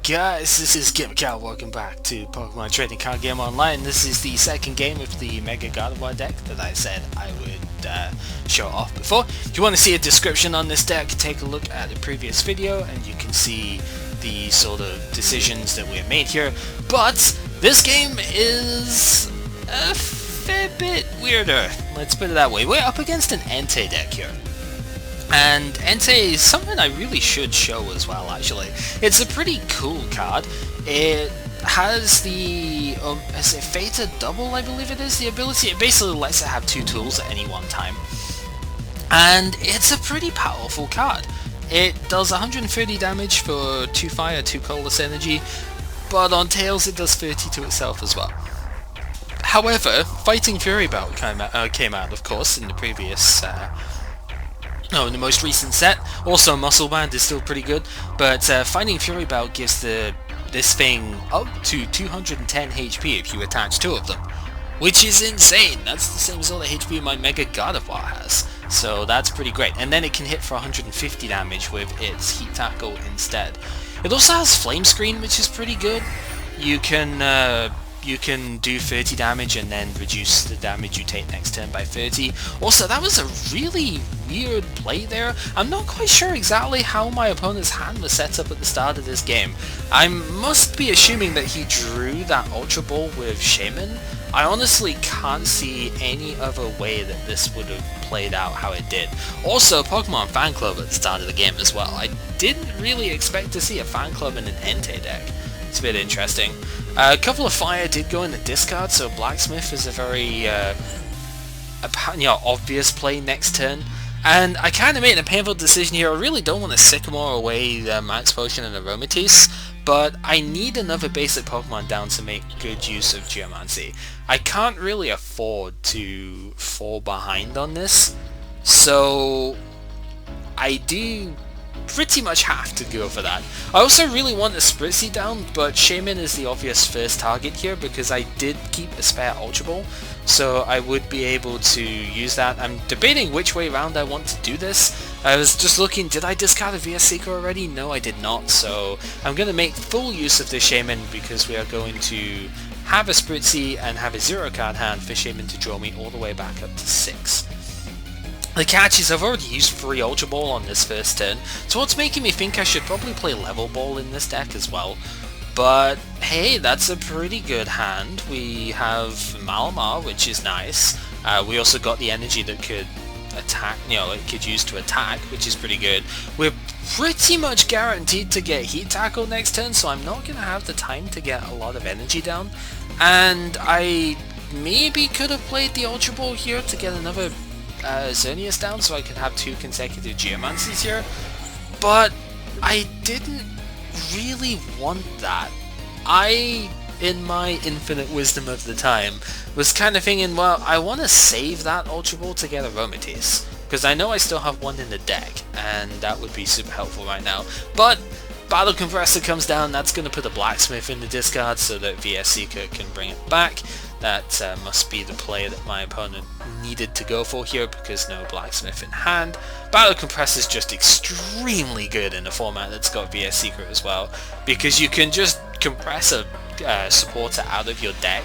guys, this is Garchomp. Welcome back to Pokemon Trading Card Game Online. This is the second game of the Mega Gardevoir deck that I said I would show off before. If you want to see a description on this deck, take a look at the previous video and you can see the sort of decisions that we have made here. But this game is a fair bit weirder, let's put it that way. We're up against an Entei deck here. And Entei is something I really should show as well, actually. It's a pretty cool card. It has the, is it Fated Double, I believe it is, the ability. It basically lets it have two tools at any one time. And it's a pretty powerful card. It does 130 damage for 2 fire, 2 colorless energy, but on tails it does 30 to itself as well. However, Fighting Fury Belt came out, of course, in the previous in the most recent set. Also, Muscle Band is still pretty good, but Fighting Fury Belt gives this thing up to 210 HP if you attach 2 of them, which is insane. That's the same sort of HP my Mega Gardevoir has, so that's pretty great. And then it can hit for 150 damage with its Heat Tackle instead. It also has Flame Screen, which is pretty good. You can do 30 damage and then reduce the damage you take next turn by 30. Also, that was a really weird play there. I'm not quite sure exactly how my opponent's hand was set up at the start of this game. I must be assuming that he drew that Ultra Ball with Shaman. I honestly can't see any other way that this would have played out how it did. Also, Pokemon Fan Club at the start of the game as well. I didn't really expect to see a Fan Club in an Entei deck. It's a bit interesting. A couple of fire did go in the discard, so Blacksmith is a very obvious play next turn. And I kind of made a painful decision here. I really don't want to Sycamore away the Max Potion and Aromatisse, but I need another basic Pokemon down to make good use of Geomancy. I can't really afford to fall behind on this, so I do pretty much have to go for that. I also really want a Spritzy down, but Shaman is the obvious first target here because I did keep a spare Ultra Ball, so I would be able to use that. I'm debating which way around I want to do this. I was just looking, did I discard a VS Seeker already? No, I did not, so I'm going to make full use of this Shaman because we are going to have a Spritzy and have a 0 card hand for Shaman to draw me all the way back up to 6. The catch is I've already used 3 Ultra Ball on this first turn, so what's making me think I should probably play Level Ball in this deck as well. But hey, that's a pretty good hand. We have Malamar, which is nice. We also got the energy that could attack, it could use to attack, which is pretty good. We're pretty much guaranteed to get Heat Tackle next turn, so I'm not going to have the time to get a lot of energy down. And I maybe could have played the Ultra Ball here to get another Xerneas down so I could have 2 consecutive Geomancies here, but I didn't really want that. I, in my infinite wisdom of the time, was kind of thinking, well, I want to save that Ultra Ball to get Aromatisse, because I know I still have one in the deck, and that would be super helpful right now. But Battle Compressor comes down, that's going to put a Blacksmith in the discard so that VS Seeker can bring it back. That must be the play that my opponent needed to go for here because no Blacksmith in hand. Battle Compressor is just extremely good in a format that's got VS Seeker as well, because you can just compress a supporter out of your deck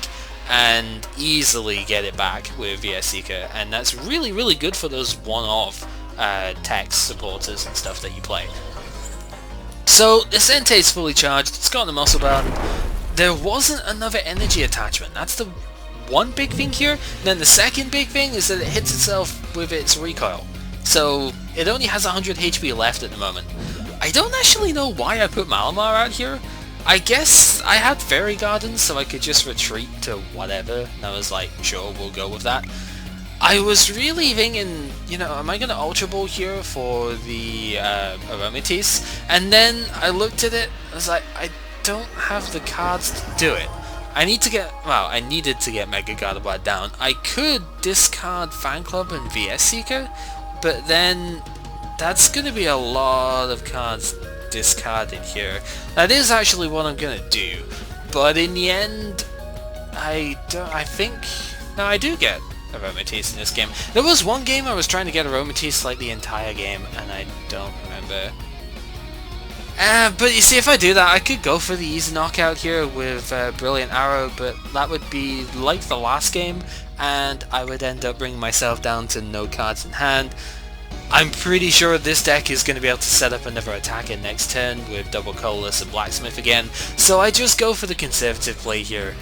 and easily get it back with VS Seeker, and that's really, really good for those one-off text supporters and stuff that you play. So this Entei is fully charged, it's got the Muscle Band. There wasn't another energy attachment. That's the one big thing here. And then the second big thing is that it hits itself with its recoil. So it only has 100 HP left at the moment. I don't actually know why I put Malamar out here. I guess I had Fairy Gardens so I could just retreat to whatever. And I was like, sure, we'll go with that. I was really thinking, am I going to Ultra Ball here for the Aromatisse? And then I looked at it, I was like, I don't have the cards to do it. I needed to get Mega Gardevoir down. I could discard Fan Club and VS Seeker, but then that's going to be a lot of cards discarded here. That is actually what I'm going to do, but in the end, I do get Aromatisse in this game. There was one game I was trying to get Aromatisse like the entire game, and I don't remember But you see, if I do that, I could go for the easy knockout here with Brilliant Arrow, but that would be like the last game, and I would end up bringing myself down to no cards in hand. I'm pretty sure this deck is going to be able to set up another attack in next turn with Double Colorless and Blacksmith again, so I just go for the conservative play here.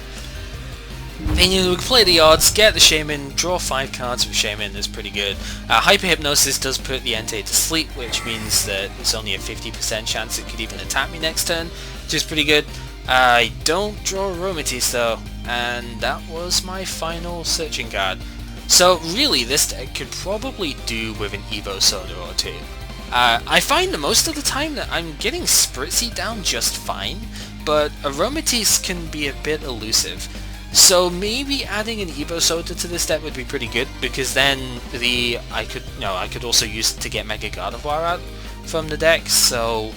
Then you play the odds, get the Shaman, draw 5 cards with Shaman is pretty good. Hyper Hypnosis does put the Entei to sleep, which means that it's only a 50% chance it could even attack me next turn, which is pretty good. I don't draw Aromatisse though, and that was my final searching card. So really this deck could probably do with an Evo Soda or two. I find that most of the time that I'm getting Spritzy down just fine, but Aromatisse can be a bit elusive. So maybe adding an Evo Soda to this deck would be pretty good, because then I could also use it to get Mega Gardevoir out from the deck. So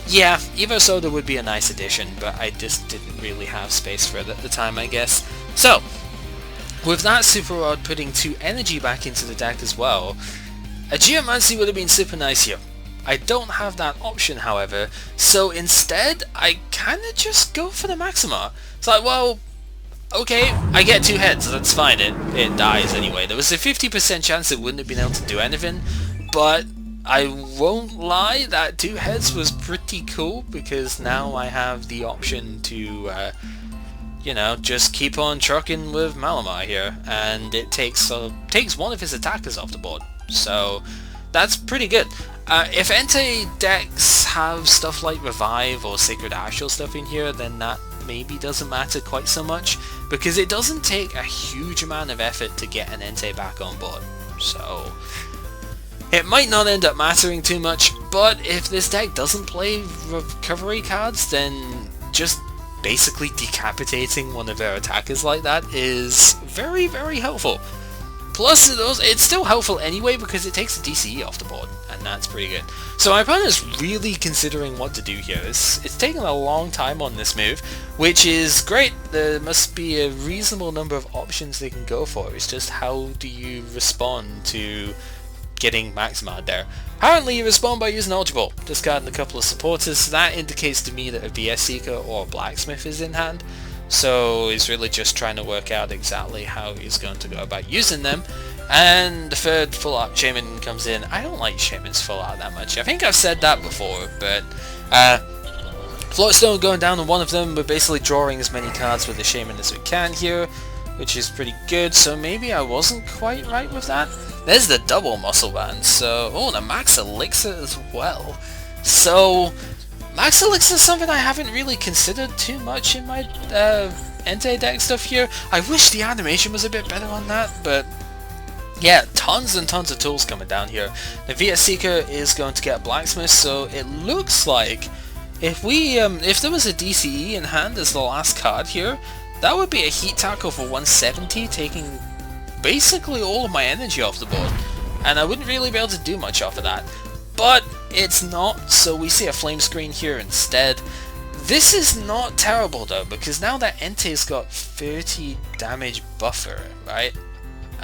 yeah, Evo Soda would be a nice addition, but I just didn't really have space for it at the time, I guess. So with that Super Rod putting 2 energy back into the deck as well, a Geomancy would have been super nice here. I don't have that option, however, so instead I kinda just go for the Malamar. It's like, well, okay, I get 2 heads, that's fine, it dies anyway. There was a 50% chance it wouldn't have been able to do anything, but I won't lie, that 2 heads was pretty cool, because now I have the option to, you know, just keep on trucking with Malamar here, and it takes one of his attackers off the board, so that's pretty good. If Entei decks have stuff like Revive or Sacred Astral stuff in here, then that maybe doesn't matter quite so much, because it doesn't take a huge amount of effort to get an Entei back on board, so it might not end up mattering too much. But if this deck doesn't play recovery cards, then just basically decapitating one of their attackers like that is very, very helpful. Plus, it's still helpful anyway because it takes the DCE off the board, and that's pretty good. So my opponent's really considering what to do here. It's taken a long time on this move, which is great. There must be a reasonable number of options they can go for. It's just how do you respond to getting Malamar there. Apparently you respond by using Ultra Ball, discarding a couple of supporters, so that indicates to me that a VS Seeker or a Blacksmith is in hand. So he's really just trying to work out exactly how he's going to go about using them. And the third full art Shaman comes in. I don't like Shaman's full art that much. I think I've said that before, but Floatstone going down on one of them. We're basically drawing as many cards with the Shaman as we can here, which is pretty good. So maybe I wasn't quite right with that. There's the double Muscle Band. So, oh, the Max Elixir as well. So Max Elixir is something I haven't really considered too much in my Entei deck stuff here. I wish the animation was a bit better on that, but yeah, tons and tons of tools coming down here. The VS Seeker is going to get Blacksmith, so it looks like if there was a DCE in hand as the last card here, that would be a Heat Tackle for 170, taking basically all of my energy off the board, and I wouldn't really be able to do much off of that. But it's not, so we see a Flame Screen here instead. This is not terrible though, because now that Entei's got 30 damage buffer, right?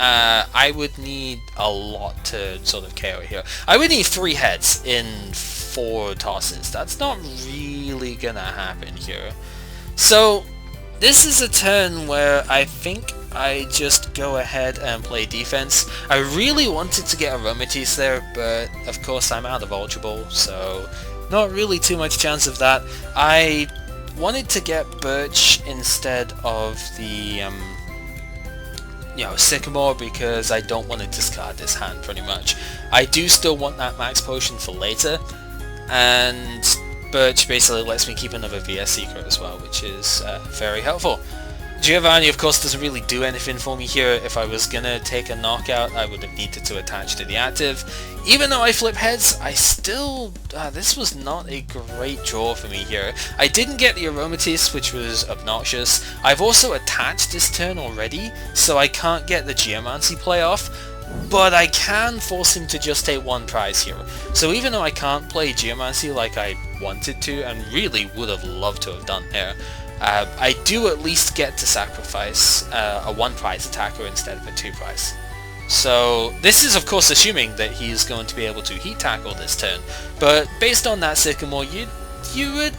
I would need a lot to sort of KO here. I would need 3 heads in 4 tosses. That's not really gonna happen here. So this is a turn where I think I just go ahead and play defense. I really wanted to get Aromatisse there, but of course I'm out of Ultra Ball, so not really too much chance of that. I wanted to get Birch instead of the Sycamore, because I don't want to discard this hand pretty much. I do still want that Max Potion for later, and Birch basically lets me keep another VS Seeker as well, which is very helpful. Giovanni, of course, doesn't really do anything for me here. If I was gonna take a knockout, I would have needed to attach to the active. Even though I flip heads, I still... this was not a great draw for me here. I didn't get the Aromatisse, which was obnoxious. I've also attached this turn already, so I can't get the Geomancy play off, but I can force him to just take 1 prize here. So even though I can't play Geomancy like I wanted to, and really would have loved to have done there, I do at least get to sacrifice a 1 prize attacker instead of a 2 prize. So this is of course assuming that he's going to be able to heat tackle this turn, but based on that Sycamore, you would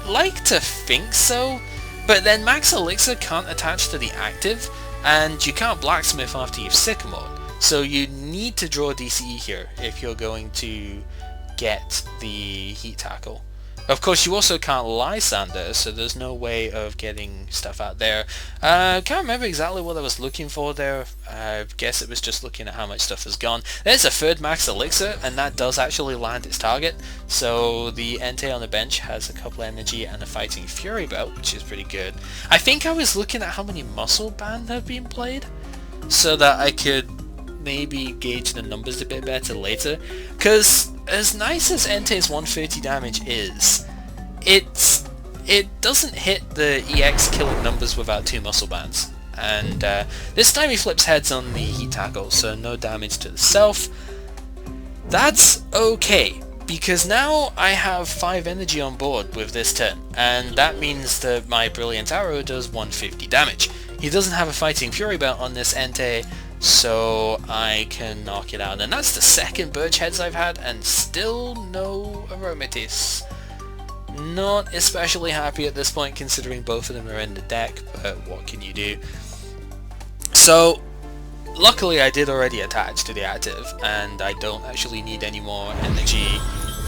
like to think so, but then Max Elixir can't attach to the active, and you can't Blacksmith after you've Sycamore, so you need to draw DCE here if you're going to get the heat tackle. Of course, you also can't Lysander, so there's no way of getting stuff out there. Can't remember exactly what I was looking for there. I guess it was just looking at how much stuff has gone. There's a third Max Elixir, and that does actually land its target. So the Entei on the bench has a couple energy and a Fighting Fury belt, which is pretty good. I think I was looking at how many Muscle Band have been played, so that I could maybe gauge the numbers a bit better later. Because as nice as Entei's 130 damage is, it doesn't hit the EX killing numbers without 2 muscle bands. And this time he flips heads on the heat tackle, so no damage to the self. That's okay, because now I have 5 energy on board with this turn, and that means that my Brilliant Arrow does 150 damage. He doesn't have a Fighting Fury belt on this Entei, so I can knock it out. And that's the second Birch Heads I've had, and still no Aromatisse. Not especially happy at this point, considering both of them are in the deck, but what can you do? So, luckily I did already attach to the active, and I don't actually need any more energy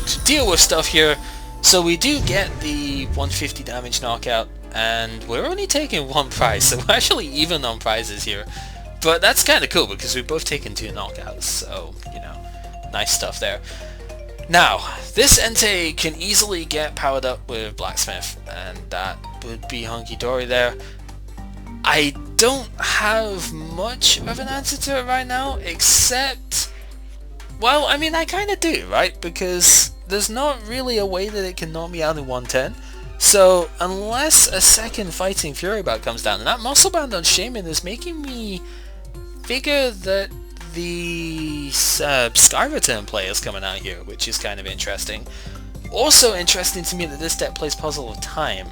to deal with stuff here. So we do get the 150 damage knockout, and we're only taking 1 prize, so we're actually even on prizes here. But that's kind of cool because we've both taken 2 knockouts, so, you know, nice stuff there. Now, this Entei can easily get powered up with Blacksmith, and that would be hunky-dory there. I don't have much of an answer to it right now, except, well, I mean, I kind of do, right? Because there's not really a way that it can knock me out in 1 turn. So, unless a second Fighting Fury belt comes down, and that Muscle Band on Shaman is making me figure that the Sky Return play is coming out here, which is kind of interesting. Also interesting to me that this deck plays Puzzle of Time,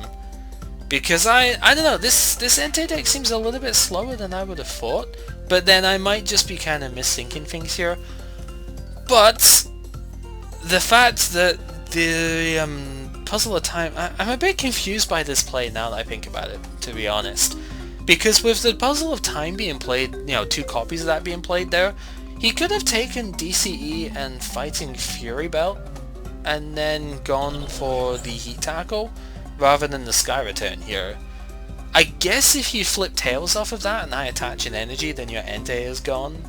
because I don't know, this Entei deck seems a little bit slower than I would have thought, but then I might just be kind of misthinking things here. But the fact that the Puzzle of Time, I'm a bit confused by this play now that I think about it, to be honest. Because with the Puzzle of Time being played, you know, 2 copies of that being played there, he could have taken DCE and Fighting Fury belt and then gone for the heat tackle rather than the Sky Return here. I guess if you flip tails off of that and I attach an energy, then your Entei is gone.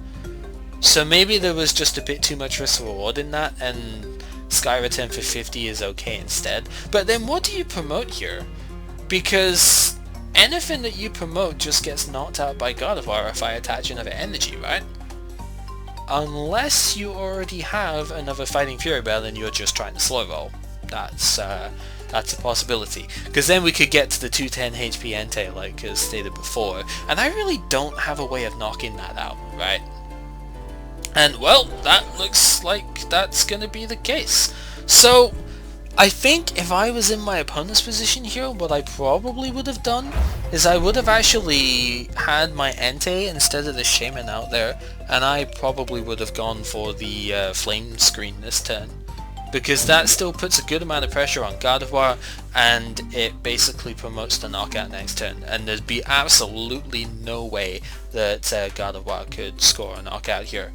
So maybe there was just a bit too much risk reward in that, and Sky Return for 50 is okay instead. But then what do you promote here? Because anything that you promote just gets knocked out by Gardevoir if I attach another energy, right? Unless you already have another Fighting Fury belt and you're just trying to slow roll. That's a possibility. Because then we could get to the 210 HP Entei like as stated before, and I really don't have a way of knocking that out, right? And well, that looks like that's gonna be the case. So I think if I was in my opponent's position here, what I probably would have done is I would have actually had my Entei instead of the Shaman out there, and I probably would have gone for the Flame Screen this turn. Because that still puts a good amount of pressure on Gardevoir, and it basically promotes the knockout next turn. And there'd be absolutely no way that Gardevoir could score a knockout here.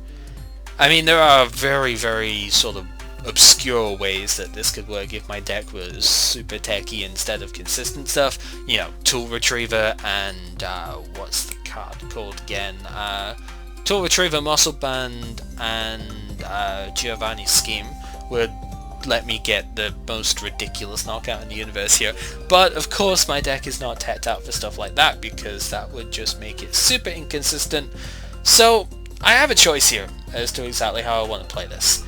I mean, there are very, very sort of obscure ways that this could work if my deck was super techy instead of consistent stuff. You know, Tool Retriever and what's the card called again? Tool Retriever, Muscle Band, and Giovanni's Scheme would let me get the most ridiculous knockout in the universe here. But of course my deck is not teched out for stuff like that, because that would just make it super inconsistent. So I have a choice here as to exactly how I want to play this.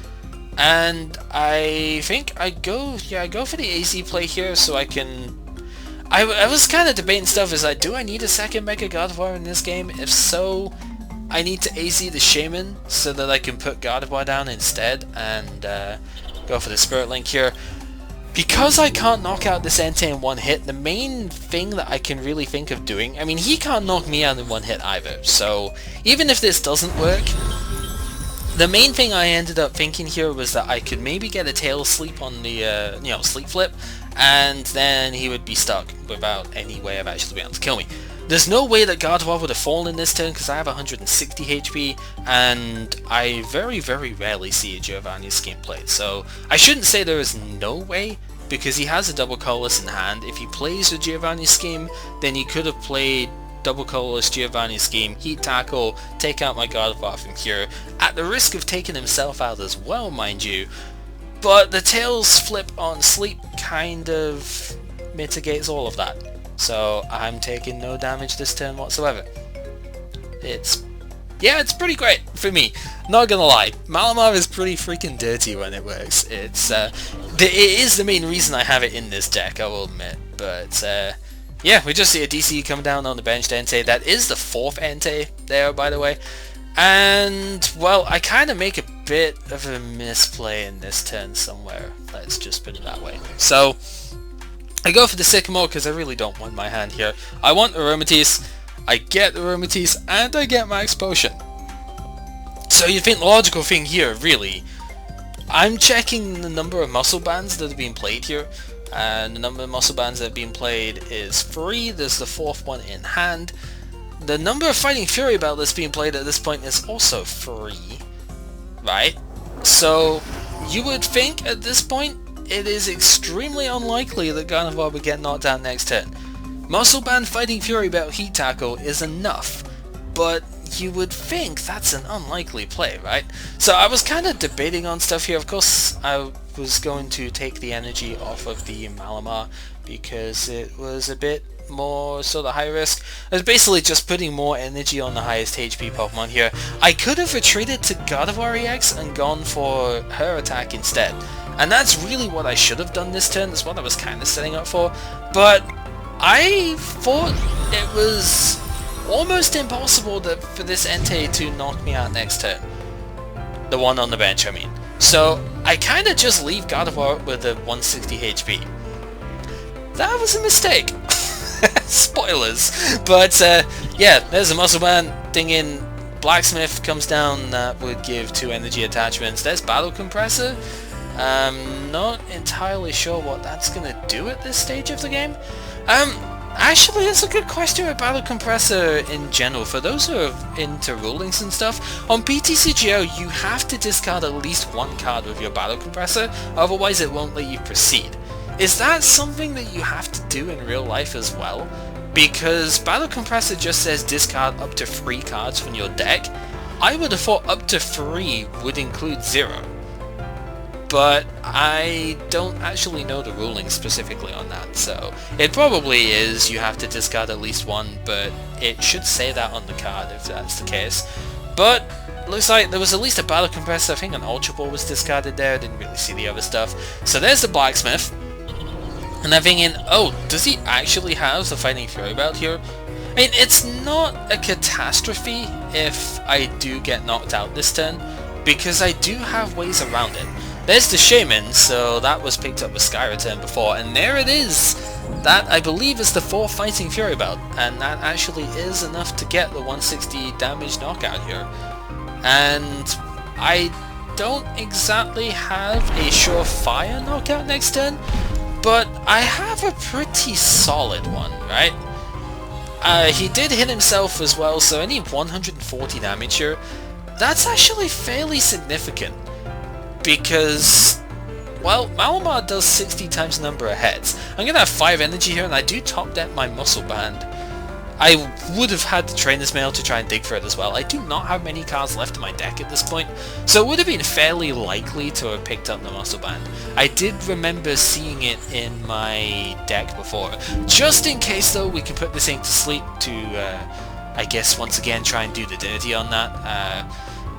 And I think I go for the AZ play here, so I can... I was kind of debating stuff, is do I need a second Mega Gardevoir in this game? If so, I need to AZ the Shaman so that I can put Gardevoir down instead and go for the Spirit Link here. Because I can't knock out this Entei in one hit, the main thing that I can really think of doing, I mean, he can't knock me out in one hit either, so even if this doesn't work, the main thing I ended up thinking here was that I could maybe get a tail sleep on the, sleep flip, and then he would be stuck without any way of actually being able to kill me. There's no way that Gardevoir would have fallen this turn because I have 160 HP, and I very, very rarely see a Giovanni's scheme played, so I shouldn't say there is no way, because he has a double colorless in hand. If he plays a Giovanni's scheme, then he could have played double colorless Giovanni's scheme, heat tackle, take out my Gardevoir from here, at the risk of taking himself out as well, mind you, but the tails flip on sleep kind of mitigates all of that. So I'm taking no damage this turn whatsoever. It's pretty great for me. Not gonna lie, Malamar is pretty freaking dirty when it works. It is the main reason I have it in this deck, I will admit. But yeah, we just see a DC come down on the bench to Entei. That is the 4th Entei there, by the way. And, well, I kind of make a bit of a misplay in this turn somewhere. Let's just put it that way. So I go for the Sycamore because I really don't want my hand here. I want Aromatisse, I get Aromatisse, and I get Max Potion. So you'd think the logical thing here, really, I'm checking the number of muscle bands that are being played here, and the number of muscle bands that are being played is 3, there's the 4th one in hand. The number of Fighting Fury Belt that's being played at this point is also 3, right? So you would think at this point it is extremely unlikely that Gardevoir would get knocked out next turn. Muscle Band Fighting Fury Belt Heat Tackle is enough, but you would think that's an unlikely play, right? So I was kind of debating on stuff here. Of course, I was going to take the energy off of the Malamar because it was a bit more sort of high risk. I was basically just putting more energy on the highest HP Pokemon here. I could have retreated to Gardevoir-EX and gone for her attack instead. And that's really what I should have done this turn. That's what I was kind of setting up for. But I thought it was almost impossible for this Entei to knock me out next turn. The one on the bench, I mean. So I kind of just leave Gardevoir with a 160 HP. That was a mistake. Spoilers. But yeah, there's a Muscle Band thing in. Blacksmith comes down, that would give 2 energy attachments. There's Battle Compressor. Not entirely sure what that's gonna do at this stage of the game. Actually, that's a good question with Battle Compressor in general. For those who are into rulings and stuff, on PTCGO you have to discard at least 1 card with your Battle Compressor, otherwise it won't let you proceed. Is that something that you have to do in real life as well? Because Battle Compressor just says discard up to 3 cards from your deck. I would have thought up to 3 would include 0. But I don't actually know the ruling specifically on that, so it probably is you have to discard at least 1, but it should say that on the card if that's the case. But looks like there was at least a Battle Compressor. I think an Ultra Ball was discarded there. I didn't really see the other stuff. So there's the Blacksmith. And I'm thinking, oh, does he actually have the Fighting Fury Belt here? I mean, it's not a catastrophe if I do get knocked out this turn, because I do have ways around it. There's the Shaman, so that was picked up with Sky Return before, and there it is! That, I believe, is the 4th Fighting Fury Belt, and that actually is enough to get the 160 damage knockout here. And I don't exactly have a surefire knockout next turn, but I have a pretty solid one, right? He did hit himself as well, so any 140 damage here, that's actually fairly significant. Because, well, Malamar does 60 times the number of heads. I'm going to have 5 energy here, and I do top deck my Muscle Band. I would have had the Trainer's Mail to try and dig for it as well. I do not have many cards left in my deck at this point, so it would have been fairly likely to have picked up the Muscle Band. I did remember seeing it in my deck before. Just in case, though, we can put this thing to sleep to, I guess, once again try and do the dirty on that.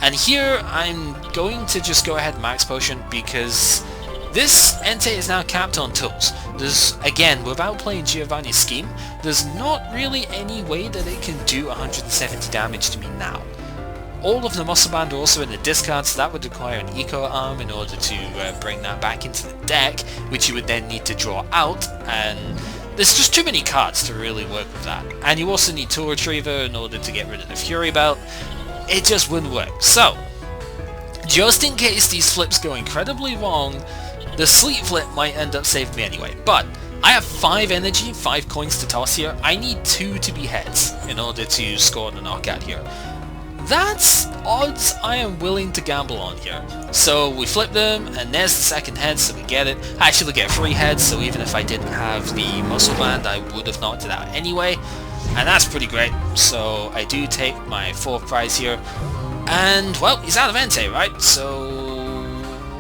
And here, I'm going to just go ahead and Max Potion, because this Entei is now capped on tools. There's, again, without playing Giovanni's scheme, there's not really any way that it can do 170 damage to me now. All of the Muscle Band are also in the discard, so that would require an Eco Arm in order to bring that back into the deck, which you would then need to draw out, and there's just too many cards to really work with that. And you also need Tool Retriever in order to get rid of the Fury Belt. It just wouldn't work. So, just in case these flips go incredibly wrong, the Sleep flip might end up saving me anyway. But I have 5 energy, 5 coins to toss here. I need 2 to be heads in order to score the knockout here. That's odds I am willing to gamble on here. So we flip them, and there's the second head, so we get it. I actually get 3 heads, so even if I didn't have the Muscle Band, I would have knocked it out anyway. And that's pretty great. So I do take my 4th prize here. And, well, he's out of Entei, right? So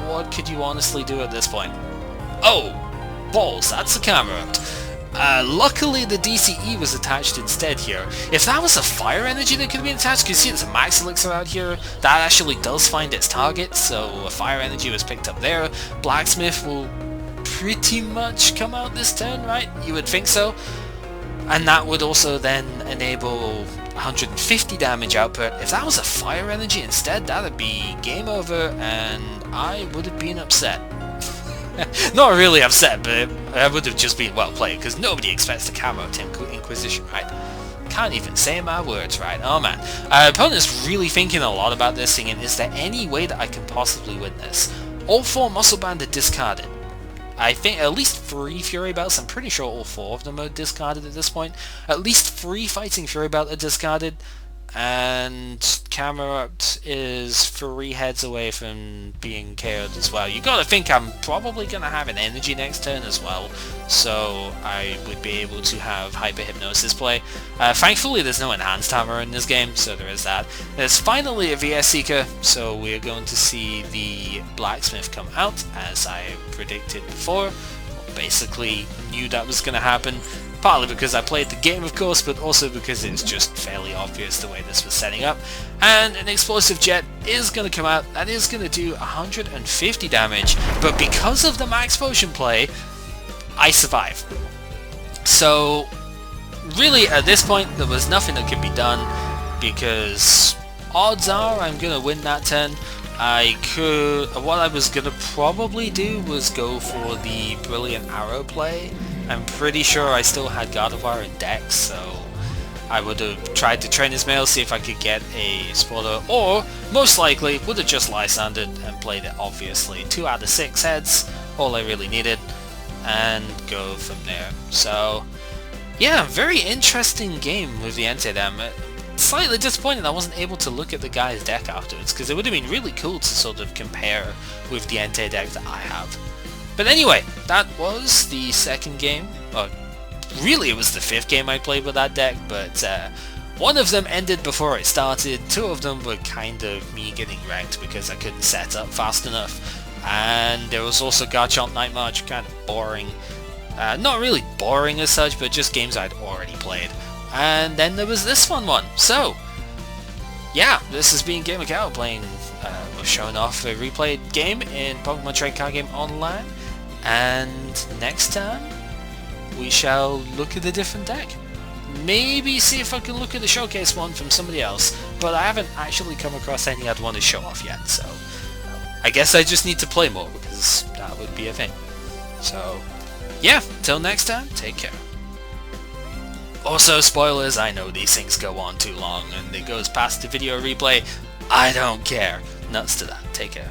what could you honestly do at this point? Oh, balls, that's a Camerupt. Luckily the DCE was attached instead here. If that was a fire energy that could have been attached, you see there's a Max Elixir out here, that actually does find its target, so a fire energy was picked up there. Blacksmith will pretty much come out this turn, right? You would think so. And that would also then enable 150 damage output. If that was a fire energy instead, that would be game over, and I would have been upset. Not really upset, but I would have just been well played, because nobody expects the Camerupt Inquisition, right? Can't even say my words right. Oh man. Opponent's really thinking a lot about this, thinking, is there any way that I can possibly win this? All 4 Muscle Band are discarded. I think at least 3 Fury Belts, I'm pretty sure all 4 of them are discarded at this point. At least 3 Fighting Fury Belt are discarded, and Camerupt is 3 heads away from being KO'd as well. You gotta think I'm probably gonna have an energy next turn as well, so I would be able to have Hyper Hypnosis play. Thankfully there's no Enhanced Hammer in this game, so there is that. There's finally a VS Seeker, so we're going to see the Blacksmith come out, as I predicted before. Basically knew that was gonna happen. Partly because I played the game, of course, but also because it's just fairly obvious the way this was setting up. And an Explosive Jet is going to come out. That is going to do 150 damage, but because of the Max Potion play, I survive. So, really, at this point, there was nothing that could be done, because odds are I'm going to win that turn. What I was going to probably do was go for the Brilliant Arrow play. I'm pretty sure I still had Gardevoir in deck, so I would have tried to train his mail, see if I could get a spoiler, or most likely would have just Lysandred and played it obviously. 2 out of 6 heads, all I really needed, and go from there. So yeah, very interesting game with the Entei there. Slightly disappointed I wasn't able to look at the guy's deck afterwards, because it would have been really cool to sort of compare with the Entei deck that I have. But anyway, that was the second game. Well, really it was the 5th game I played with that deck, but one of them ended before it started, 2 of them were kind of me getting wrecked because I couldn't set up fast enough, and there was also Garchomp Night March, kind of boring. Not really boring as such, but just games I'd already played. And then there was this one. So, yeah, this has been Gamer Cow playing, showing off a replayed game in Pokemon Trading Card Game Online. And next time, we shall look at a different deck. Maybe see if I can look at the showcase one from somebody else, but I haven't actually come across any I'd want to show off yet, so I guess I just need to play more, because that would be a thing. So, yeah, till next time, take care. Also, spoilers, I know these things go on too long, and it goes past the video replay. I don't care. Nuts to that. Take care.